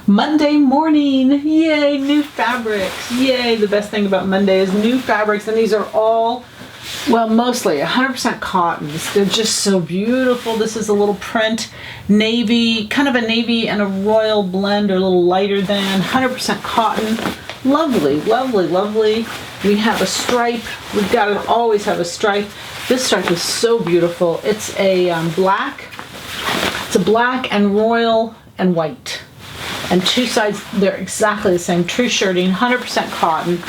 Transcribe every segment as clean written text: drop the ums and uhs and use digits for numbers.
Monday morning, yay, new fabrics, yay. The best thing about Monday is new fabrics, and these are all, well, mostly 100% cottons. They're just so beautiful. This is a little print, navy, kind of a navy and a royal blend, or a little lighter than, 100% cotton. Lovely, lovely, lovely. We have a stripe. We've got to always have a stripe. This stripe is so beautiful. It's a black. It's a black and royal and white. And two sides, they're exactly the same. True shirting, 100% cotton.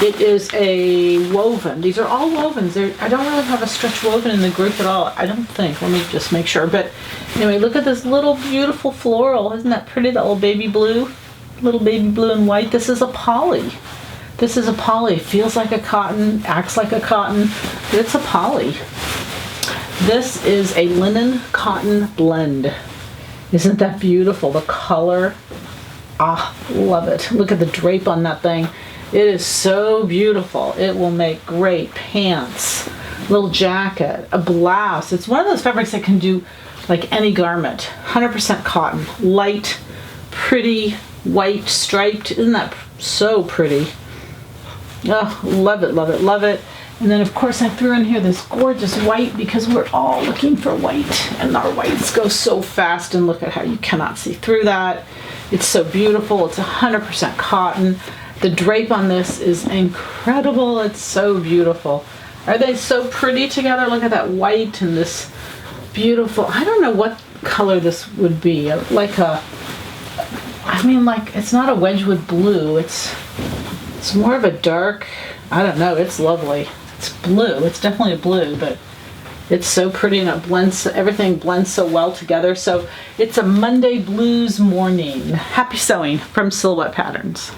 It is a woven. These are all wovens. I don't really have a stretch woven in the group at all. I don't think. Let me just make sure. But anyway, look at this little beautiful floral. Isn't that pretty? That little baby blue. Little baby blue and white. This is a poly. This is a poly. Feels like a cotton, acts like a cotton, but it's a poly. This is a linen cotton blend. Isn't that beautiful? The color. Ah, love it. Look at the drape on that thing. It is so beautiful. It will make great pants, little jacket, a blouse. It's one of those fabrics that can do like any garment. 100% cotton, light, pretty, white, striped. Isn't that so pretty? Oh, love it, love it, love it. And then of course I threw in here this gorgeous white because we're all looking for white, and our whites go so fast, and look at how you cannot see through that. It's so beautiful. It's 100% cotton. The drape on this is incredible. It's so beautiful. Are they so pretty together? Look at that white and this beautiful, I don't know what color this would be. Like a, I mean, like, it's not a Wedgwood blue. It's more of a dark, I don't know. It's lovely. It's blue. It's definitely a blue, but it's so pretty, and it blends, everything blends so well together. So it's a Monday blues morning. Happy sewing from Silhouette Patterns.